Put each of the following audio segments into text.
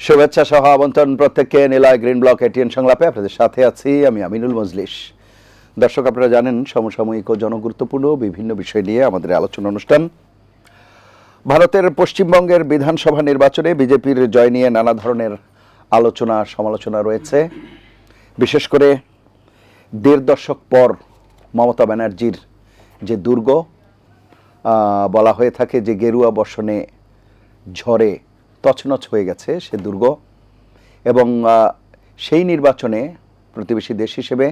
শুভেচ্ছা সহ আমন্ত্রণ প্রত্যেককে নিলয় গ্রিন ব্লক এটিএন সংলাপে আপনাদের সাথে আছি আমি আমিনুল মজলিস। দর্শক, আপনারা জানেন সমসাময়িক ও জনগুরুত্বপূর্ণ বিভিন্ন বিষয় নিয়ে আমাদের আলোচনা অনুষ্ঠান। ভারতের পশ্চিমবঙ্গের বিধানসভা নির্বাচনে বিজেপির জয় নিয়ে নানা ধরনের আলোচনা সমালোচনা রয়েছে। বিশেষ করে ১.৫ দশক পর মমতা ব্যানার্জির যে দুর্গ বলা হয়ে থাকে, যে গেরুয়া বর্ষণে ঝড়ে তছনছ হয়ে গেছে সে দুর্গ, এবং সেই নির্বাচনে প্রতিবেশী দেশ হিসেবে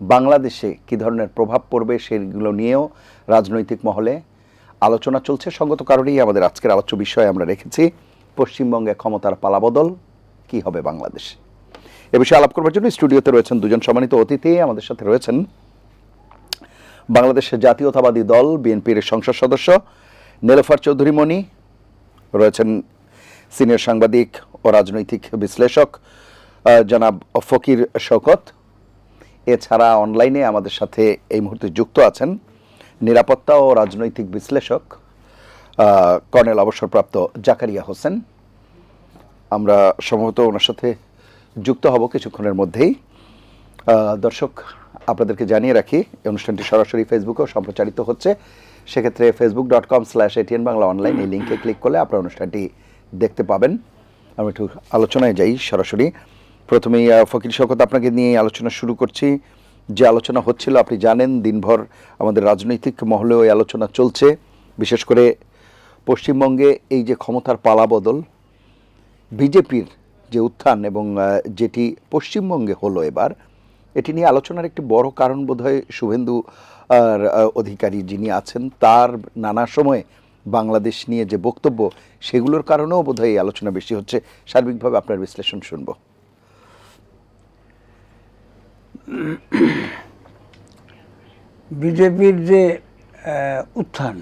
বাংলাদেশে কী ধরনের প্রভাব পড়বে সেগুলো নিয়েও রাজনৈতিক মহলে আলোচনা চলছে। সঙ্গত কারণেই আমাদের আজকের আলোচ্য বিষয় আমরা রেখেছি পশ্চিমবঙ্গে ক্ষমতার পালাবদল, কি হবে বাংলাদেশে। এ বিষয়ে আলাপ করবার জন্য স্টুডিওতে রয়েছেন দুজন সম্মানিত অতিথি। আমাদের সাথে রয়েছেন বাংলাদেশের জাতীয়তাবাদী দল বিএনপির সংসদ সদস্য নেলোফার চৌধুরী মণি, রয়েছেন সিনিয়র সাংবাদিক ও রাজনৈতিক বিশ্লেষক জনাব ফকির শওকত। এছাড়া অনলাইনে আমাদের সাথে এই মুহূর্তে যুক্ত আছেন নিরাপত্তা ও রাজনৈতিক বিশ্লেষক কর্নেল অবসরপ্রাপ্ত জাকারিয়া হোসেন। আমরা সম্ভবত ওনার সাথে যুক্ত হব কিছুক্ষণের মধ্যেই। দর্শক, আপনাদেরকে জানিয়ে রাখি এই অনুষ্ঠানটি সরাসরি ফেসবুকেও সম্প্রচারিত হচ্ছে। সেক্ষেত্রে facebook.com/ATN বাংলা অনলাইন এই লিঙ্কে ক্লিক করলে আপনার অনুষ্ঠানটি দেখতে পাবেন। আমি একটু আলোচনায় যাই সরাসরি। প্রথমেই ফকির শওকত, আপনাকে নিয়ে আলোচনা শুরু করছি। যে আলোচনা হচ্ছিল আপনি জানেন, দিনভর আমাদের রাজনৈতিক মহলেও এই আলোচনা চলছে। বিশেষ করে পশ্চিমবঙ্গে এই যে ক্ষমতার পালাবদল, বিজেপির যে উত্থান এবং যেটি পশ্চিমবঙ্গে হলো এবার, এটি নিয়ে আলোচনার একটি বড় কারণ বোধহয় শুভেন্দু অধিকারী যিনি আছেন তার নানা সময়ে বাংলাদেশ নিয়ে যে বক্তব্য, সেগুলোর কারণেও বোধহয় এই আলোচনা বেশি হচ্ছে। সার্বিকভাবে আপনার বিশ্লেষণ শুনব। বিজেপির যে উত্থান,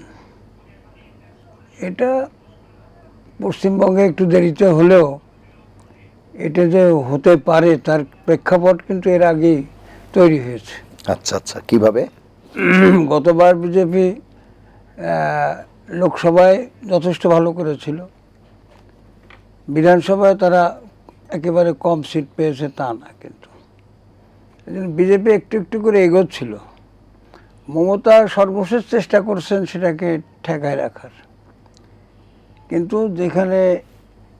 এটা পশ্চিমবঙ্গে একটু দেরিতে হলেও এটা যে হতে পারে তার প্রেক্ষাপট কিন্তু এর আগেই তৈরি হয়েছে। আচ্ছা আচ্ছা, কিভাবে? গতবার বিজেপি লোকসভায় যথেষ্ট ভালো করেছিল, বিধানসভায় তারা একেবারে কম সিট পেয়েছে তা না, কিন্তু বিজেপি একটু একটু করে এগোচ্ছিল। মমতা সর্বশেষ চেষ্টা করছেন সেটাকে ঠেকায় রাখার, কিন্তু যেখানে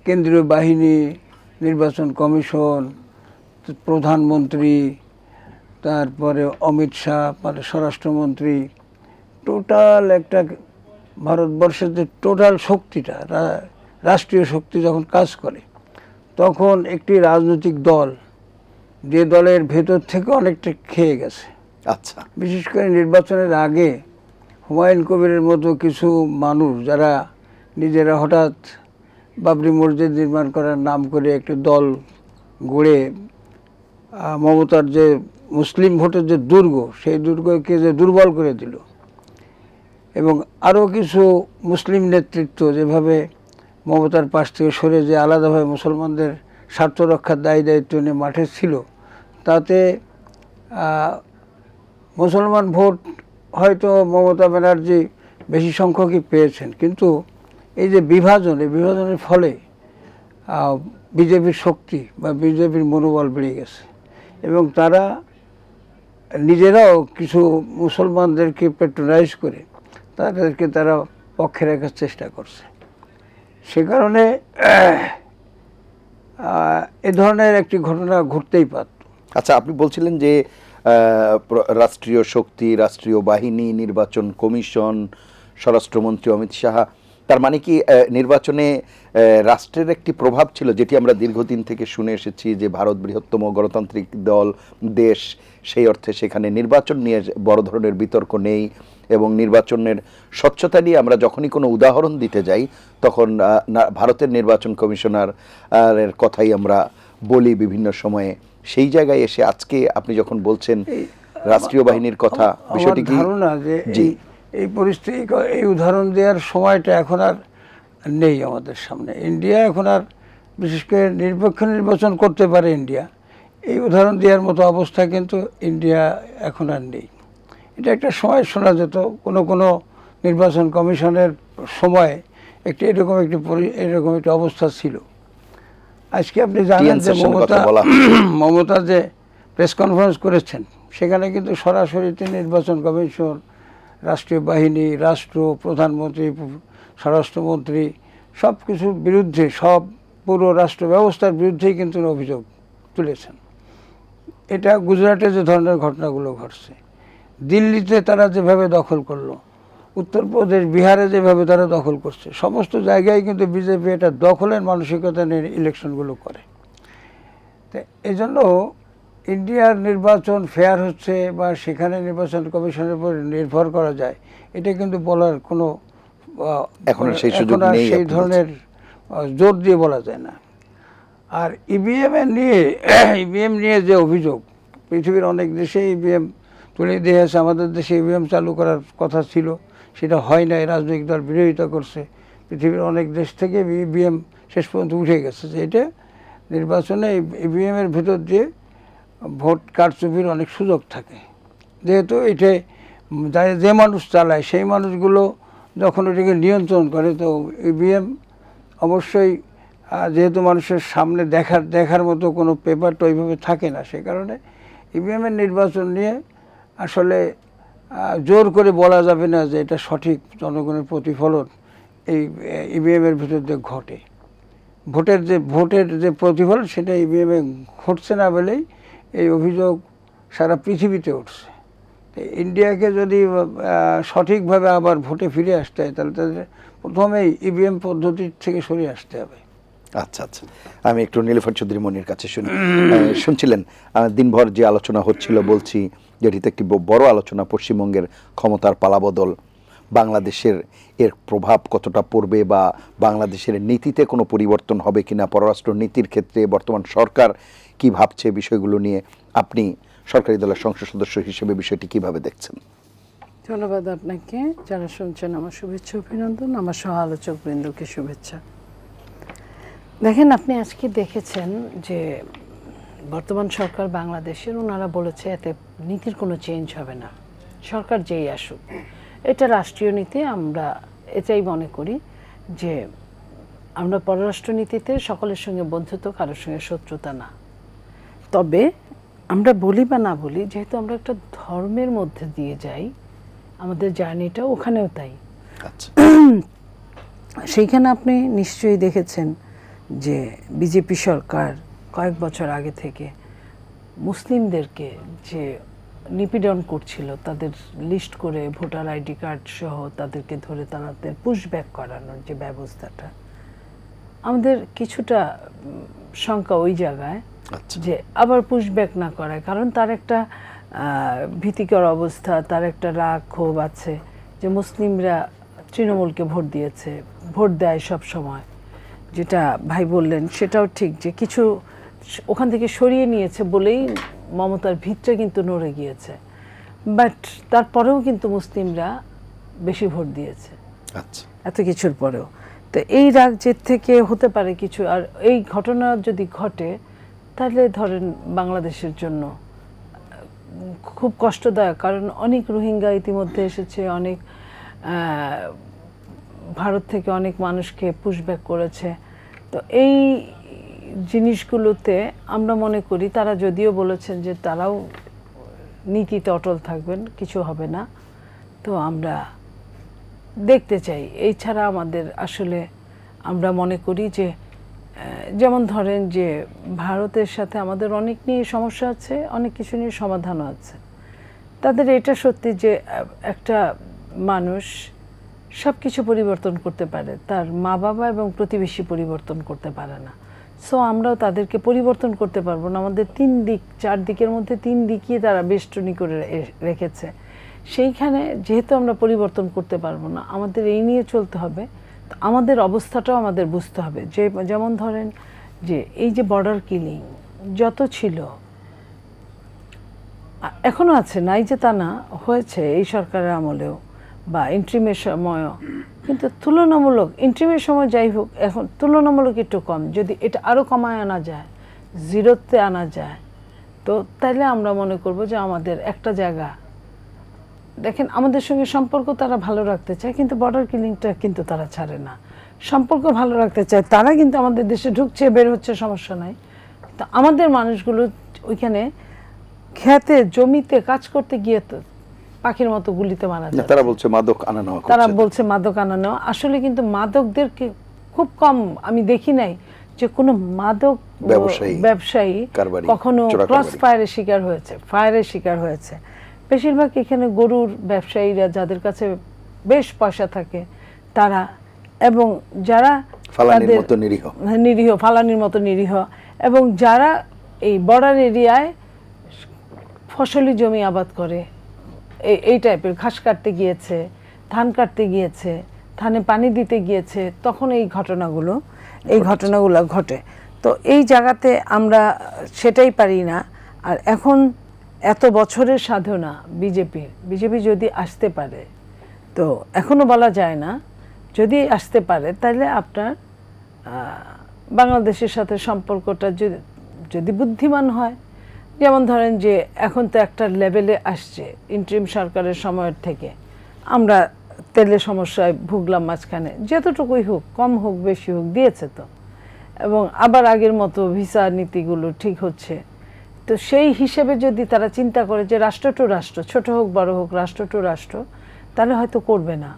কেন্দ্রীয় বাহিনী, নির্বাচন কমিশন, প্রধানমন্ত্রী, তারপরে অমিত শাহ মানে স্বরাষ্ট্রমন্ত্রী, টোটাল একটা ভারতবর্ষের যে টোটাল শক্তিটা, রাষ্ট্রীয় শক্তি যখন কাজ করে, তখন একটি রাজনৈতিক দল যে দলের ভেতর থেকে অনেকটা খেয়ে গেছে। আচ্ছা, বিশেষ করে নির্বাচনের আগে হুমায়ুন কবিরের মতো কিছু মানুষ যারা নিজেরা হঠাৎ বাবরি মসজিদ নির্মাণ করার নাম করে একটি দল গড়ে মমতার যে মুসলিম ভোটের যে দুর্গ, সেই দুর্গকে যে দুর্বল করে দিল, এবং আরও কিছু মুসলিম নেতৃত্ব যেভাবে মমতার পাশ থেকে সরে যে আলাদাভাবে মুসলমানদের স্বার্থ রক্ষার দায়িত্ব নিয়ে মাঠে ছিল, তাতে মুসলমান ভোট হয়তো মমতা ব্যানার্জি বেশি সংখ্যকই পেয়েছেন, কিন্তু এই যে বিভাজন, এই বিভাজনের ফলে বিজেপির শক্তি বা বিজেপির মনোবল বেড়ে গেছে, এবং তারা নিজেরাও কিছু মুসলমানদেরকে প্যাট্রোনাইজ করে তাদেরকে তারা পক্ষে রাখার চেষ্টা করছে। সে কারণে এ ধরনের একটি ঘটনা ঘটতেই পারত। আচ্ছা, আপনি বলছিলেন যে রাষ্ট্রীয় শক্তি, রাষ্ট্রীয় বাহিনী, নির্বাচন কমিশন, স্বরাষ্ট্রমন্ত্রী অমিত শাহ, তার মানে কি নির্বাচনে রাষ্ট্রের একটি প্রভাব ছিল, যেটি আমরা দীর্ঘদিন থেকে শুনে এসেছি যে ভারত বৃহত্তম গণতান্ত্রিক দেশ, সেই অর্থে সেখানে নির্বাচন নিয়ে বড় ধরনের বিতর্ক নেই, এবং নির্বাচনের স্বচ্ছতা নিয়ে আমরা যখনই কোনো উদাহরণ দিতে যাই তখন ভারতের নির্বাচন কমিশনার এর কথাই আমরা বলি বিভিন্ন সময়ে। সেই জায়গায় এসে আজকে আপনি যখন বলছেন রাষ্ট্রীয় বাহিনীর কথা, বিষয়টি কি ধারণা যে এই পরিস্থিতি, এই উদাহরণ দেওয়ার সময়টা এখন আর নেই আমাদের সামনে। ইন্ডিয়া এখন আর বিশেষ করে নিরপেক্ষ নির্বাচন করতে পারে ইন্ডিয়া, এই উদাহরণ দেওয়ার মতো অবস্থা কিন্তু ইন্ডিয়া এখন আর নেই। এটা একটা সময় শোনা যেত, কোনো নির্বাচন কমিশনের সময় এরকম একটি অবস্থা ছিল। আজকে আপনি জানেন যে TN session কথা বলা। মমতা যে প্রেস কনফারেন্স করেছেন, সেখানে কিন্তু সরাসরি তিনি নির্বাচন কমিশন, রাষ্ট্রীয় বাহিনী, রাষ্ট্র, প্রধানমন্ত্রী, স্বরাষ্ট্রমন্ত্রী সব কিছুর বিরুদ্ধে, সব পুরো রাষ্ট্র ব্যবস্থার বিরুদ্ধেই কিন্তু অভিযোগ তুলেছেন। এটা গুজরাটে যে ধরনের ঘটনাগুলো ঘটছে, দিল্লিতে তারা যেভাবে দখল করলো, উত্তরপ্রদেশ, বিহারে যেভাবে তারা দখল করছে, সমস্ত জায়গায় কিন্তু বিজেপি এটা দখলের মানসিকতা নিয়ে ইলেকশনগুলো করে। তো এই জন্য ইন্ডিয়ার নির্বাচন ফেয়ার হচ্ছে বা সেখানে নির্বাচন কমিশনের উপর নির্ভর করা যায়, এটা কিন্তু বলার কোনো এখন আর সেই সুযোগ এখন আর নেই, সেই আপনি ধরনের জোর দিয়ে বলা যায় না। আর ইভিএম নিয়ে যে অভিযোগ, পৃথিবীর অনেক দেশে ইভিএম তুলে দিয়েছে, আমাদের দেশে ইভিএম চালু করার কথা ছিল, সেটা হয় নাই, রাজনৈতিক দল বিরোধিতা করছে। পৃথিবীর অনেক দেশ থেকে ইভিএম শেষ পর্যন্ত উঠে গেছে, যে এটা নির্বাচনে ইভিএমের ভিতর দিয়ে ভোট কারচুপির অনেক সুযোগ থাকে। যেহেতু এটা যে মানুষ চালায় সেই মানুষগুলো যখন এটাকে নিয়ন্ত্রণ করে, তো ইভিএম অবশ্যই যেহেতু মানুষের সামনে দেখার মতো কোনো পেপারটা ওইভাবে থাকে না, সে কারণে ইভিএমের নির্বাচন নিয়ে আসলে জোর করে বলা যাবে না যে এটা সঠিক জনগণের প্রতিফলন এই ইভিএমের ভিতর দিয়ে ঘটে। ভোটের যে প্রতিফলন সেটা ইভিএমে ঘটছে না বলেই এই অভিযোগ সারা পৃথিবীতে উঠছে। ইন্ডিয়াকে যদি সঠিকভাবে আবার ভোটে ফিরে আসতে হয়, তাহলে তাদের প্রথমেই ইভিএম পদ্ধতির থেকে সরে আসতে হবে। আচ্ছা আচ্ছা, আমি একটু নীলুফার চৌধুরী মনির কাছে শুনি। শুনছিলেন দিনভর যে আলোচনা হচ্ছিল, বলছি যেটিতে একটি বড় আলোচনা পশ্চিমবঙ্গের ক্ষমতার পালাবদল, বাংলাদেশের এর প্রভাব কতটা পড়বে বা বাংলাদেশের নীতিতে কোনো পরিবর্তন হবে কিনা, পররাষ্ট্র নীতির ক্ষেত্রে বর্তমান সরকার কি ভাবছে বিষয়গুলো নিয়ে, আপনি সরকারি দলের সংসদ সদস্য হিসেবে বিষয়টি কিভাবে দেখছেন? ধন্যবাদ আপনাকে। যারা শুনছেন আমার শুভেচ্ছা অভিনন্দন, আমার সহ আলোচক বৃন্দকে শুভেচ্ছা। দেখেন, আপনি আজকে দেখেছেন যে বর্তমান সরকার বাংলাদেশের, ওনারা বলেছে এতে নীতির কোনো চেঞ্জ হবে না, সরকার যেই আসুক। এটা রাষ্ট্রীয় নীতি, আমরা এটাই মনে করি যে আমরা পররাষ্ট্রনীতিতে সকলের সঙ্গে বন্ধুত্ব, কারোর সঙ্গে শত্রুতা না। তবে আমরা বলি বা না বলি, যেহেতু আমরা একটা ধর্মের মধ্যে দিয়ে যাই, আমাদের জার্নিটা ওখানেও তাই। আচ্ছা, সেইখানে আপনি নিশ্চয়ই দেখেছেন যে বিজেপি সরকার কয়েক বছর আগে থেকে মুসলিমদেরকে যে নিপীড়ন করছিল, তাদের লিস্ট করে ভোটার আইডি কার্ড সহ তাদেরকে ধরে তাদের পুশব্যাক করানোর যে ব্যবস্থাটা, আমাদের কিছুটা শঙ্কা ওই জায়গায় যে আবার পুশব্যাক না করায়। কারণ তার একটা ভীতিকর অবস্থা, তার একটা রাগ ক্ষোভ আছে যে মুসলিমরা তৃণমূলকে ভোট দিয়েছে, ভোট দেয় সব সময়, যেটা ভাই বললেন সেটাও ঠিক, যে কিছু ওখান থেকে সরিয়ে নিয়েছে বলেই মমতার ভিতটা কিন্তু নড়ে গিয়েছে, বাট তারপরেও কিন্তু মুসলিমরা বেশি ভোট দিয়েছে। আচ্ছা, এত কিছুর পরেও। তো এই রাগ জেদ থেকে হতে পারে কিছু। আর এই ঘটনা যদি ঘটে, তাহলে ধরেন বাংলাদেশের জন্য খুব কষ্টদায়ক, কারণ অনেক রোহিঙ্গা ইতিমধ্যে এসেছে, অনেক ভারত থেকে অনেক মানুষকে পুশব্যাক করেছে। তো এই জিনিসগুলোতে আমরা মনে করি, তারা যদিও বলেছেন যে তারাও নীতিতে অটল থাকবেন, কিছু হবে না, তো আমরা দেখতে চাই। এছাড়া আমাদের আসলে আমরা মনে করি যে যেমন ধরেন যে ভারতের সাথে আমাদের অনেক নিয়ে সমস্যা আছে, অনেক কিছু নিয়ে সমাধানও আছে। তাদের এটা সত্যি যে একটা মানুষ সব কিছু পরিবর্তন করতে পারে, তার মা বাবা এবং প্রতিবেশী পরিবর্তন করতে পারে না। সো আমরাও তাদেরকে পরিবর্তন করতে পারবো না। আমাদের চারদিকের মধ্যে 3 দিকই তারা বেষ্টনী করে রেখেছে। সেইখানে যেহেতু আমরা পরিবর্তন করতে পারবো না, আমাদের এই নিয়ে চলতে হবে। আমাদের অবস্থাটাও আমাদের বুঝতে হবে, যে যেমন ধরেন যে এই যে বর্ডার কিলিং যত ছিল, এখনো আছে, নাই যে তা না, হয়েছে এই সরকারের আমলেও বা ইন্ট্রিমের সময়ও, কিন্তু তুলনামূলক ইন্ট্রিমের সময় যাই হোক, এখন তুলনামূলক একটু কম। যদি এটা আরও কমায় আনা যায়, 0-তে আনা যায়, তো তাহলে আমরা মনে করব যে আমাদের একটা জায়গা, দেখেন আমাদের সঙ্গে সম্পর্ক তারা ভালো রাখতে চায়, কিন্তু বর্ডার কিলিংটা কিন্তু তারা ছাড়ে না। সম্পর্ক ভালো রাখতে চায়, তারা কিন্তু আমাদের দেশে ঢুকছে, বের হচ্ছে, সমস্যা নাই। তো আমাদের মানুষগুলো ওইখানে খেতে জমিতে কাজ করতে গিয়ে তো পাখির মতো গুলিতে মারা যায়। তারা বলছে মাদক আনা নেওয়া করছে। তারা বলছে মাদক আনা নেওয়া। আসলে কিন্তু মাদকদেরকে খুব কম, আমি দেখি নাই যে কোনো মাদক ব্যবসায়ী কখনো ক্রস ফায়ারের শিকার হয়েছে, ফায়ারের শিকার হয়েছে। বেশিরভাগ এখানে গরুর ব্যবসায়ীরা, যাদের কাছে বেশ পয়সা থাকে তারা, এবং যারা নিরীহ, ফালানির মতো নিরীহ, এবং যারা এই বর্ডার এরিয়ায় ফসলি জমি আবাদ করে, এই টাইপের, ঘাস কাটতে গিয়েছে, ধান কাটতে গিয়েছে, ধানে পানি দিতে গিয়েছে, তখন এই ঘটনাগুলো ঘটে। তো এই জায়গাতে আমরা সেটাই পারি না। আর এখন এত বছরের সাধনা বিজেপি যদি আসতে পারে, তো এখনো বলা যায় না, যদি আসতে পারে তাহলে আপনার বাংলাদেশের সাথে সম্পর্কটা যদি বুদ্ধিমান হয়, যেমন ধরেন যে এখন তো একটা লেভেলে আসছে, ইন্টারিম সরকারের সময়ের থেকে আমরা তেলের সমস্যায় ভুগলাম মাঝখানে, যতটুকুই হোক, কম হোক বেশি হোক, দিয়েছে তো, এবং আবার আগের মতো ভিসা নীতিগুলো ঠিক হচ্ছে। তো সেই হিসেবে যদি তারা চিন্তা করে যে রাষ্ট্র টু রাষ্ট্র, ছোট হোক বড় হোক, রাষ্ট্র টু রাষ্ট্র, তাহলে হয়তো করবে না।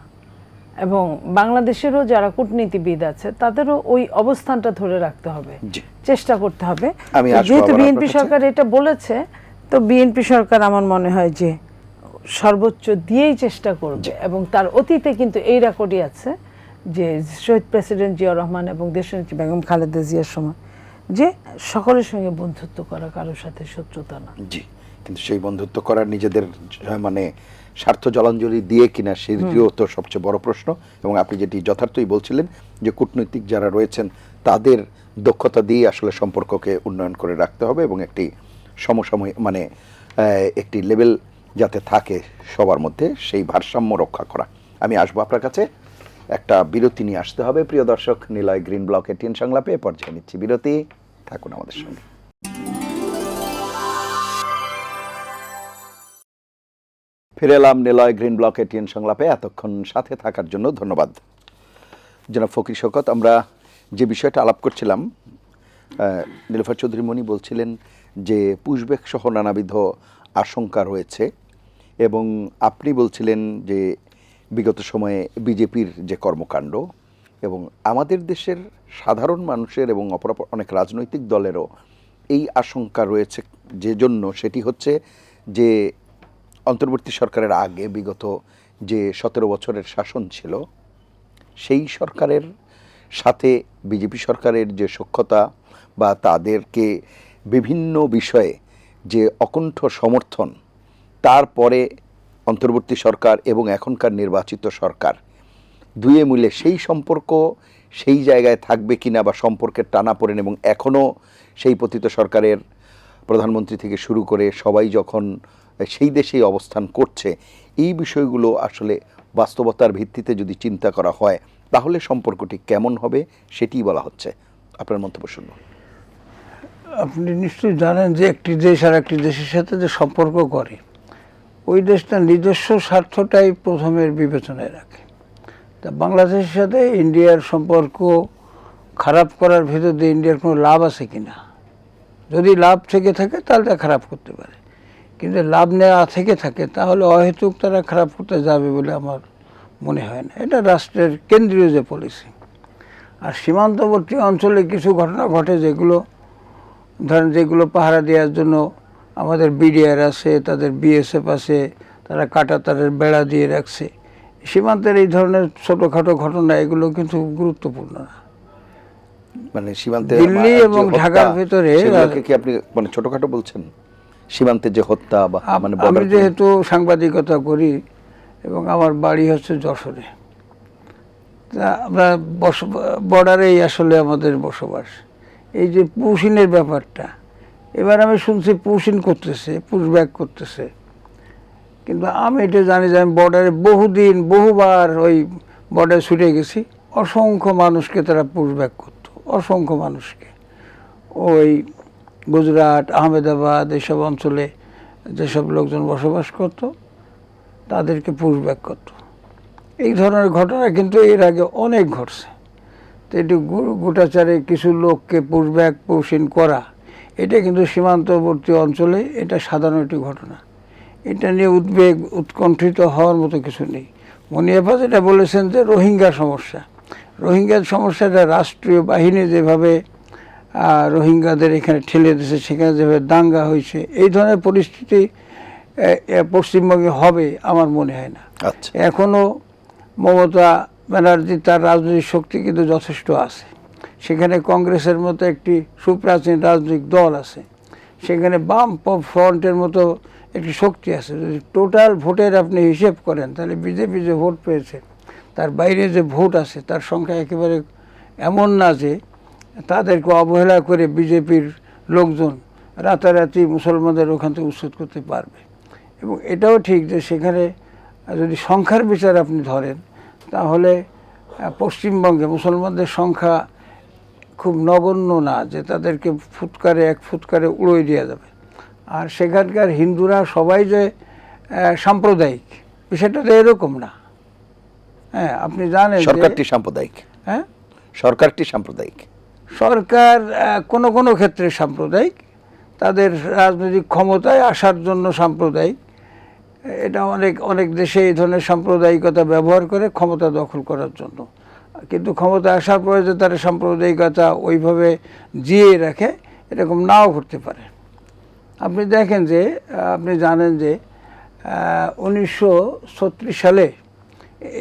এবং বাংলাদেশেরও যারা কূটনীতিবিদ আছে তাদেরও ওই অবস্থানটা ধরে রাখতে হবে, চেষ্টা করতে হবে। যেহেতু বিএনপি সরকার এটা বলেছে, তো বিএনপি সরকার আমার মনে হয় যে সর্বোচ্চ দিয়েই চেষ্টা করবে। এবং তার অতীতে কিন্তু এই রেকর্ডই আছে যে শহীদ প্রেসিডেন্ট জিয়াউর রহমান এবং দেশনেত্রী বেগম খালেদা জিয়ার সময় যে সকলের সঙ্গে বন্ধুত্ব করা, কারোর সাথে শত্রুতা না। জি, কিন্তু সেই বন্ধুত্ব করার নিজেদের মানে স্বার্থ জলাঞ্জলি দিয়ে কিনা, সেটিও তো সবচেয়ে বড় প্রশ্ন। এবং আপনি যেটি যথার্থই বলছিলেন যে কূটনৈতিক যারা রয়েছেন তাদের দক্ষতা দিয়ে আসলে সম্পর্ককে উন্নয়ন করে রাখতে হবে, এবং একটি সমসাময়িক মানে একটি লেভেল যাতে থাকে সবার মধ্যে, সেই ভারসাম্য রক্ষা করা। আমি আসবো আপনার কাছে, একটা বিরতি নিয়ে আসতে হবে। প্রিয় দর্শক, নিলয় গ্রিন ব্লক এটিএন সংলাপে পর্যায়ে নিচ্ছি বিরতি, থাকুন আমাদের সঙ্গে। ফিরে এলাম নিলয় গ্রিন ব্লক এটিএন সংলাপে। এতক্ষণ সাথে থাকার জন্য ধন্যবাদ। জনাব ফকির শওকত, আমরা যে বিষয়টা আলাপ করছিলাম, নীলুফার চৌধুরী মনি বলছিলেন যে পুশব্যাক সহ নানাবিধ আশঙ্কা রয়েছে, এবং আপনি বলছিলেন যে বিগত সময়ে বিজেপির যে কর্মকাণ্ড এবং আমাদের দেশের সাধারণ মানুষের এবং অপর অনেক রাজনৈতিক দলেরও এই আশঙ্কা রয়েছে, যে জন্য সেটি হচ্ছে যে অন্তর্বর্তী সরকারের আগে বিগত যে 17 বছরের শাসন ছিল, সেই সরকারের সাথে বিজেপি সরকারের যে সখ্যতা বা তাদেরকে বিভিন্ন বিষয়ে যে অকুণ্ঠ সমর্থন, তারপরে অন্তর্বর্তী সরকার এবং এখনকার নির্বাচিত সরকার দুয়ে মিলে সেই সম্পর্ক সেই জায়গায় থাকবে কিনা, বা সম্পর্কের টানাপোড়েন, এবং এখনও সেই পতিত সরকারের প্রধানমন্ত্রী থেকে শুরু করে সবাই যখন সেই দেশেই অবস্থান করছে, এই বিষয়গুলো আসলে বাস্তবতার ভিত্তিতে যদি চিন্তা করা হয় তাহলে সম্পর্কটি কেমন হবে সেটিই বলা হচ্ছে। আপনার মন্তব্য শুনুন। আপনি নিশ্চয়ই জানেন যে একটি দেশ আর একটি দেশের সাথে যে সম্পর্ক করে, ওই দেশটা নিজস্ব স্বার্থটাই প্রথমের বিবেচনায় রাখে। তা বাংলাদেশের সাথে ইন্ডিয়ার সম্পর্ক খারাপ করার ভিতর দিয়ে ইন্ডিয়ার কোনো লাভ আছে কিনা, যদি লাভ থেকে থাকে তাহলে তা খারাপ করতে পারে, কিন্তু লাভ নেওয়া থেকে থাকে তাহলে অহেতুক তারা খারাপ করতে যাবে বলে আমার মনে হয় না। এটা রাষ্ট্রের কেন্দ্রীয় যে পলিসি। আর সীমান্তবর্তী অঞ্চলে কিছু ঘটনা ঘটে যেগুলো ধরেন, যেগুলো পাহারা দেওয়ার জন্য আমাদের বিডিআর আছে, তাদের বিএসএফ আছে, তারা কাঁটাতারের বেড়া দিয়ে রাখছে। সীমান্তের এই ধরনের ছোটোখাটো ঘটনা এগুলো কিন্তু গুরুত্বপূর্ণ না। মানে সীমান্তে দিল্লি এবং ঢাকার ভিতরে কি আপনি মানে ছোটখাটো বলছেন? সীমান্তে যে হত্যা বা মানে আমি যেহেতু সাংবাদিকতা করি এবং আমার বাড়ি হচ্ছে যশোরে, তা আমরা বর্ডারেই আসলে আমাদের বসবাস। এই যে পুশিনের ব্যাপারটা, এবার আমি শুনছি পুশিন করতেছে, পুশব্যাক করতেছে, কিন্তু আমি এটা জানি যে আমি বর্ডারে বহুবার ওই বর্ডারে ছুটে গেছি, অসংখ্য মানুষকে তারা পুশব্যাক করতো, অসংখ্য মানুষকে। ওই গুজরাট, আহমেদাবাদ এসব অঞ্চলে যেসব লোকজন বসবাস করত তাদেরকে পুশব্যাক করত। এই ধরনের ঘটনা কিন্তু এর আগে অনেক ঘটছে। তো এটি গোটাচারে কিছু লোককে পুশব্যাক পুশিন করা, এটা কিন্তু সীমান্তবর্তী অঞ্চলে এটা সাধারণ একটি ঘটনা। এটা নিয়ে উদ্বেগ উৎকণ্ঠিত হওয়ার মতো কিছু নেই। মনিয়াপা যেটা বলেছেন যে রোহিঙ্গা সমস্যা, রোহিঙ্গার সমস্যাটা রাষ্ট্রীয় বাহিনী যেভাবে রোহিঙ্গাদের এখানে ঠেলে দিয়েছে, সেখানে যেভাবে দাঙ্গা হয়েছে, এই ধরনের পরিস্থিতি পশ্চিমবঙ্গে হবে আমার মনে হয় না। আচ্ছা, এখনও মমতা ব্যানার্জি তার রাজনৈতিক শক্তি কিন্তু যথেষ্ট আছে। সেখানে কংগ্রেসের মতো একটি সুপ্রাচীন রাজনৈতিক দল আছে, সেখানে বাম ফ্রন্টের মতো একটি শক্তি আছে। যদি টোটাল ভোটের আপনি হিসেব করেন, তাহলে বিজেপি যে ভোট পেয়েছে তার বাইরে যে ভোট আছে তার সংখ্যা একেবারে এমন না যে তাদেরকে অবহেলা করে বিজেপির লোকজন রাতারাতি মুসলমানদের ওখান থেকে উচ্ছেদ করতে পারবে। এবং এটাও ঠিক যে সেখানে যদি সংখ্যার বিচার আপনি ধরেন, তাহলে পশ্চিমবঙ্গে মুসলমানদের সংখ্যা খুব নগণ্য না যে তাদেরকে এক ফুৎকারে উড়িয়ে দেওয়া যাবে। আর সেখানকার হিন্দুরা সবাই যে সাম্প্রদায়িক, বিষয়টা তো এরকম না। হ্যাঁ, আপনি জানেন সরকারটি সাম্প্রদায়িক। হ্যাঁ, সরকারটি সাম্প্রদায়িক। সরকার কোনো কোনো ক্ষেত্রে সাম্প্রদায়িক, তাদের রাজনৈতিক ক্ষমতায় আসার জন্য সাম্প্রদায়িক। এটা অনেক দেশে এই ধরনের সাম্প্রদায়িকতা ব্যবহার করে ক্ষমতা দখল করার জন্য। কিন্তু ক্ষমতা আসার পরে যে তারা সাম্প্রদায়িকতা ওইভাবে জিয়ে রাখে, এরকম নাও ঘটতে পারে। আপনি দেখেন যে আপনি জানেন যে 1936 সালে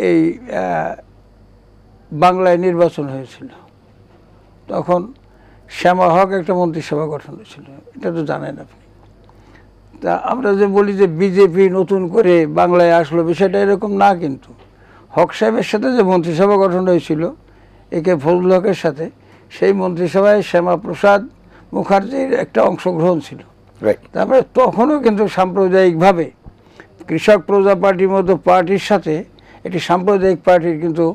এই বাংলায় নির্বাচন হয়েছিল। তখন শ্যামা হক একটা মন্ত্রিসভা গঠন হয়েছিল, এটা তো জানেন আপনি। তা আমরা যে বলি যে বিজেপি নতুন করে বাংলায় আসলো, বিষয়টা এরকম না। কিন্তু হক সাহেবের সাথে যে মন্ত্রিসভা গঠন হয়েছিল একে ফজলুল হকের সাথে, সেই মন্ত্রিসভায় শ্যামাপ্রসাদ মুখার্জির একটা অংশগ্রহণ ছিল। তারপরে তখনও কিন্তু সাম্প্রদায়িকভাবে কৃষক প্রজা পার্টির মতো পার্টির সাথে একটি সাম্প্রদায়িক পার্টির কিন্তু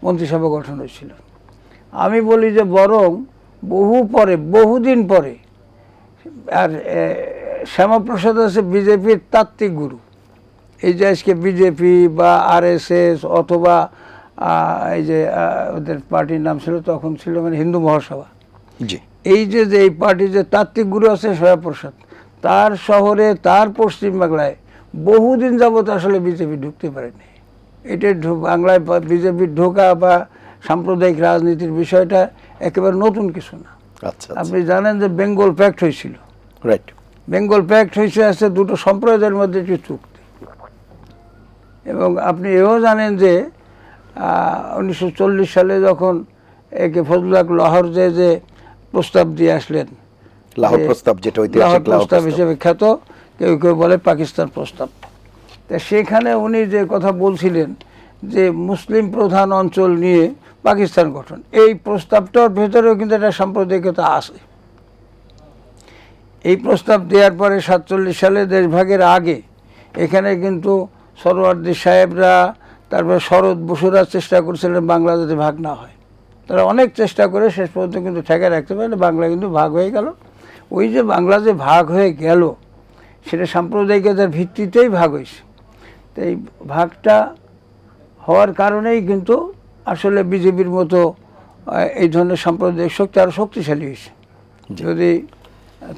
মন্ত্রিসভা গঠন হয়েছিল। আমি বলি যে বরং বহুদিন পরে, আর শ্যামাপ্রসাদ আছে বিজেপির তাত্ত্বিক গুরু। এই যে আজকে বিজেপি বা RSS অথবা এই যে ওদের পার্টির নাম ছিল তখন ছিল মানে হিন্দু মহাসভা, এই যে এই পার্টির যে তাত্ত্বিক গুরু আছে শ্যামাপ্রসাদ, তার শহরে তার পশ্চিমবাংলায় বহুদিন যাবত আসলে বিজেপি ঢুকতে পারেনি। এটা বাংলায় বিজেপির ঢোকা বা সাম্প্রদায়িক রাজনীতির বিষয়টা একেবারে নতুন কিছু না। আপনি জানেন যে বেঙ্গল প্যাক্ট হয়েছিল। বেঙ্গল প্যাক্ট হয়েছে আছে দুটো সম্প্রদায়ের মধ্যে একটি চুক্তি। এবং আপনি এও জানেন যে 1940 সালে যখন একে ফজলুল হক লাহোর যে প্রস্তাব দিয়ে আসলেন, লাহোর প্রস্তাব, যেটা ঐতিহাসিক লাহোর প্রস্তাব হিসেবে খ্যাত, কেউ কেউ বলে পাকিস্তান প্রস্তাব। তা সেখানে উনি যে কথা বলছিলেন যে মুসলিম প্রধান অঞ্চল নিয়ে পাকিস্তান গঠন, এই প্রস্তাবটার ভেতরেও কিন্তু একটা সাম্প্রদায়িকতা আছে। এই প্রস্তাব দেওয়ার পরে 47 সালে দেশভাগের আগে এখানে কিন্তু সরওয়ার্দী সাহেবরা, তারপরে শরৎ বসুরা চেষ্টা করছিলেন বাংলা যাতে ভাগ না হয়। তারা অনেক চেষ্টা করে শেষ পর্যন্ত কিন্তু ঠেকায় রাখতে পারে, বাংলা কিন্তু ভাগ হয়ে গেল। ওই যে বাংলা যে ভাগ হয়ে গেল, সেটা সাম্প্রদায়িকতার ভিত্তিতেই ভাগ হয়েছে। তো এই ভাগটা হওয়ার কারণেই কিন্তু আসলে বিজেপির মতো এই ধরনের সাম্প্রদায়িক শক্তি আরও শক্তিশালী হয়েছে। যদি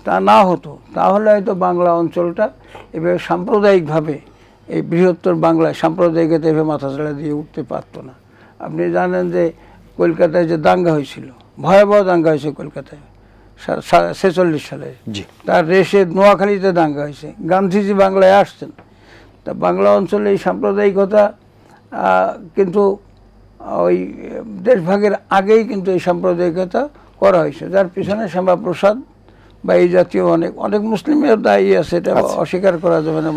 তা না হতো তাহলে হয়তো বাংলা অঞ্চলটা এভাবে সাম্প্রদায়িকভাবে, এই বৃহত্তর বাংলায় সাম্প্রদায়িকতা এভাবে মাথাচাড়া দিয়ে উঠতে পারতো না। আপনি জানেন যে কলকাতায় যে দাঙ্গা হয়েছিল, ভয়াবহ দাঙ্গা হয়েছে কলকাতায় 46 সালে, তার রেশে নোয়াখালীতে দাঙ্গা হয়েছে। গান্ধীজি বাংলায় আসছেন। তা বাংলা অঞ্চলে এই সাম্প্রদায়িকতা কিন্তু ওই দেশভাগের আগেই কিন্তু এই সাম্প্রদায়িকতা করা হয়েছে, যার পিছনে শ্যামাপ্রসাদ বা এই জাতীয় অনেক মুসলিমের দায়ী আছে, এটা অস্বীকার করা যাবে না।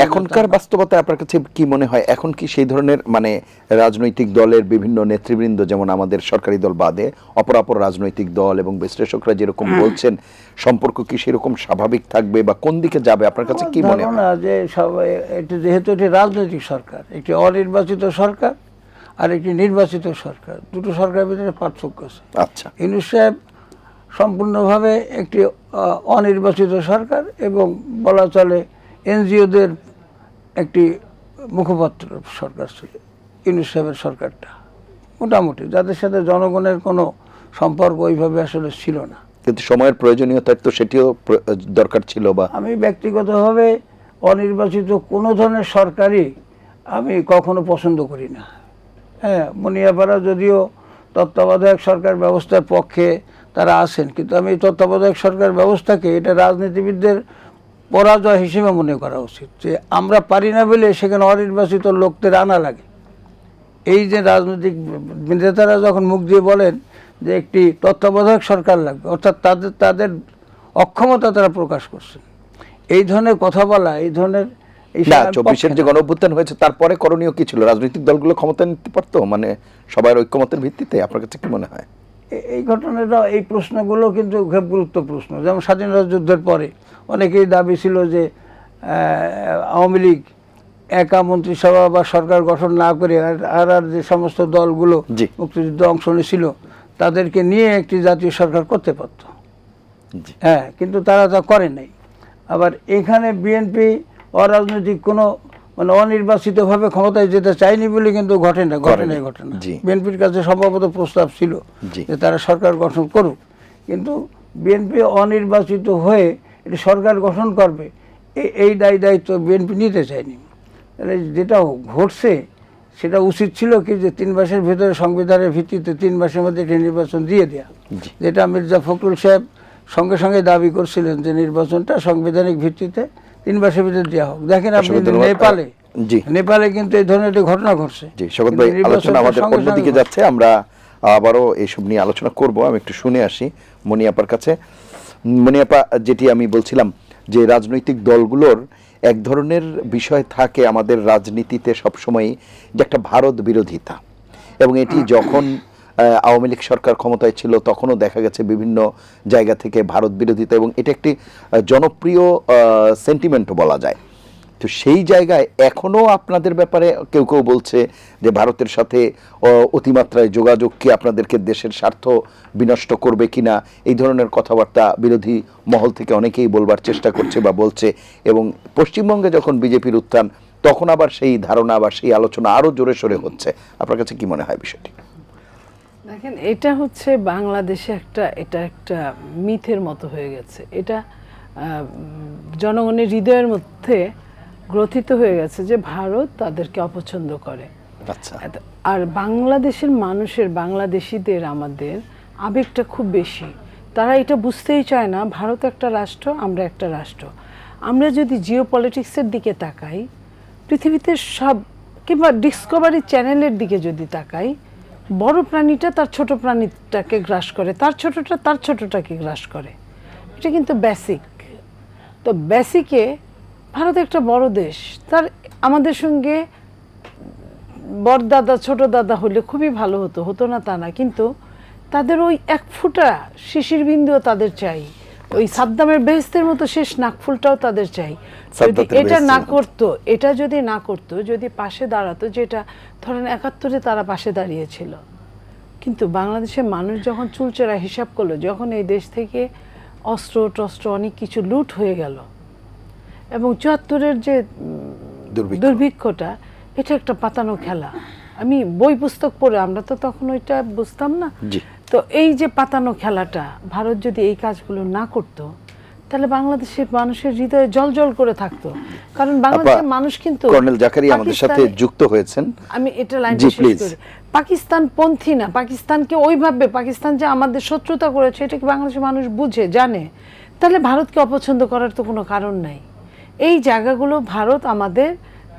এখনকার বাস্তবতায় আপনার কাছে কি মনে হয়, এখন কি সেই ধরনের মানে রাজনৈতিক দলের বিভিন্ন নেতৃবৃন্দ, যেমন আমাদের সরকারি দল বাদে অপরাপর রাজনৈতিক দল এবং বিশ্লেষকরা যেরকম বলছেন, সম্পর্ক কি সেরকম স্বাভাবিক থাকবে বা কোন দিকে যাবে আপনার কাছে কি মনে হয়? না, যে যেহেতু এটি রাজনৈতিক সরকার, একটি অনির্বাচিত সরকার আর একটি নির্বাচিত সরকার, দুটো সরকারের ভিতরে পার্থক্য আছে। আচ্ছা, ইউনূস সাহেব সম্পূর্ণভাবে একটি অনির্বাচিত সরকার এবং বলা চলে এনজিওদের একটি মুখপাত্র সরকার ছিল ইউনূস সাহেবের সরকারটা। মোটামুটি, যাদের সাথে জনগণের কোনো সম্পর্ক ওইভাবে আসলে ছিল না। কিন্তু সময়ের প্রয়োজনীয়তার তো সেটিও দরকার ছিল। বা আমি ব্যক্তিগতভাবে অনির্বাচিত কোনো ধরনের সরকারই আমি কখনো পছন্দ করি না। হ্যাঁ, মুনিয়াপাড়া যদিও তত্ত্বাবধায়ক সরকার ব্যবস্থার পক্ষে তারা আছেন, কিন্তু আমি তত্ত্বাবধায়ক সরকার ব্যবস্থাকে এটা রাজনীতিবিদদের পরাজয় হিসেবে মনে করা উচিত, যে আমরা পারি না বলে সেখানে অনির্বাচিত লোকদের আনা লাগে। এই যে রাজনৈতিক নেতারা যখন মুখ দিয়ে বলেন যে একটি তত্ত্বাবধায়ক সরকার লাগবে, অর্থাৎ তাদের অক্ষমতা তারা প্রকাশ করছেন। এই ধরনের কথা বলা, এই ধরনের না, 24-এর যে গণঅভ্যুত্থান হয়েছে তারপরে করণীয় কি ছিল? রাজনৈতিক দলগুলো ক্ষমতা নিতে পারতো, মানে সবার ঐক্যমতের ভিত্তিতে। আপনার কাছে কি মনে হয়? এই ঘটনাটা, এই প্রশ্নগুলো কিন্তু খুব গুরুত্বপূর্ণ প্রশ্ন। যেমন স্বাধীনতা যুদ্ধের পরে অনেকেই দাবি ছিল যে আওয়ামী লীগ একা মন্ত্রিসভা বা সরকার গঠন না করে আর যে সমস্ত দলগুলো মুক্তিযুদ্ধে অংশ নিয়েছিল তাদেরকে নিয়ে একটি জাতীয় সরকার করতে পারত। হ্যাঁ, কিন্তু তারা তা করে নাই। আবার এখানে বিএনপি অরাজনৈতিক কোনো মানে অনির্বাচিতভাবে ক্ষমতায় যেতে চায়নি বলে কিন্তু ঘটনা বিএনপির কাছে সম্ভবত প্রস্তাব ছিল যে তারা সরকার গঠন করুক, কিন্তু বিএনপি অনির্বাচিত হয়ে এটি সরকার গঠন করবে এই দায়িত্ব বিএনপি নিতে চায়নি। তাহলে যেটা ঘটছে সেটা উচিত ছিল কি, যে 3 মাসের ভিতরে সংবিধানের ভিত্তিতে 3 মাসের মধ্যে একটি নির্বাচন দিয়ে দেওয়া, যেটা মির্জা ফখরুল সাহেব সঙ্গে সঙ্গে দাবি করছিলেন যে নির্বাচনটা সাংবিধানিক ভিত্তিতে 3 মাসের ভিতরে দেওয়া হোক। দেখেন আপনি নেপালে কিন্তু এই ধরনের একটি ঘটনা ঘটছে। শওকত ভাই, আলোচনা আমাদের অন্যদিকে যাচ্ছে, আমরা আবারও এইসব নিয়ে আলোচনা করব। আমি একটু শুনে আসি মনিয়াপার কাছে। মনিয়াপা, যেটি আমি বলছিলাম যে রাজনৈতিক দলগুলোর এক ধরনের বিষয় থাকে আমাদের রাজনীতিতে সবসময়, যে একটা ভারত বিরোধিতা, এবং এটি যখন আওয়ামী লীগ সরকার ক্ষমতায় ছিল তখনও দেখা গেছে বিভিন্ন জায়গা থেকে ভারত বিরোধিতা, এবং এটা একটি জনপ্রিয় সেন্টিমেন্টও বলা যায়। তো সেই জায়গায় এখনও আপনাদের ব্যাপারে কেউ কেউ বলছে যে ভারতের সাথে অতিমাত্রায় যোগাযোগ কি আপনাদেরকে দেশের স্বার্থ বিনষ্ট করবে কিনা, এই ধরনের কথাবার্তা বিরোধী মহল থেকে অনেকেই বলবার চেষ্টা করছে বা বলছে। এবং পশ্চিমবঙ্গে যখন বিজেপির উত্থান, তখন আবার সেই ধারণা বা সেই আলোচনা আরও জোরে সোরে হচ্ছে। আপনার কাছে কি মনে হয় বিষয়টি? দেখেন, এটা হচ্ছে বাংলাদেশে এটা একটা মিথের মতো হয়ে গেছে। এটা জনগণের হৃদয়ের মধ্যে গ্রথিত হয়ে গেছে যে ভারত তাদেরকে অপছন্দ করে। আচ্ছা। আর বাংলাদেশের মানুষের, বাংলাদেশিদের আমাদের আবেগটা খুব বেশি। তারা এটা বুঝতেই চায় না ভারত একটা রাষ্ট্র, আমরা একটা রাষ্ট্র। আমরা যদি জিও পলিটিক্সের দিকে তাকাই, পৃথিবীতে সব, কিংবা ডিসকভারি চ্যানেলের দিকে যদি তাকাই, বড় প্রাণীটা তার ছোট প্রাণীটাকে গ্রাস করে, তার ছোটটা তার ছোটটাকে গ্রাস করে। এটা কিন্তু বেসিক। তো বেসিকে ভারত একটা বড় দেশ, তার আমাদের সঙ্গে বড় দাদা ছোট দাদা হলে খুবই ভালো হতো না তা না, কিন্তু তাদের ওই 1 ফোঁটা শিশির বিন্দুও তাদের চাই, ওই সাদ্দামের বেহেশতের মতো শেষ নাকফুলটাও তাদের চাই। যদি এটা না করতো, এটা যদি না করতো, যদি পাশে দাঁড়াতো, যেটা ধরেন 71-এ তারা পাশে দাঁড়িয়েছিল, কিন্তু বাংলাদেশের মানুষ যখন চুলচেরা হিসাব করলো, যখন এই দেশ থেকে অস্ত্র টস্ত্র অনেক কিছু লুট হয়ে গেল, এবং 74-এর যে দুর্ভিক্ষটা, এটা একটা পাতানো খেলা। আমি বই পুস্তক পড়ে, আমরা তো তখন ওইটা বুঝতাম না। তো এই যে পাতানো খেলাটা, ভারত যদি এই কাজগুলো না করতো, তাহলে বাংলাদেশের মানুষের হৃদয়ে জল করে থাকতো। কারণ বাংলাদেশের মানুষ কিন্তু, কর্নেল জাকারিয়া আমাদের সাথে যুক্ত হয়েছেন, আমি এটা লাইন শেষ করি, পাকিস্তান পন্থী না, পাকিস্তানকে ওইভাবে, পাকিস্তান যে আমাদের শত্রুতা করেছে এটা কি বাংলাদেশের মানুষ বুঝে জানে? তাহলে ভারতকে অপছন্দ করার তো কোনো কারণ নাই। এই জায়গাগুলো ভারত আমাদের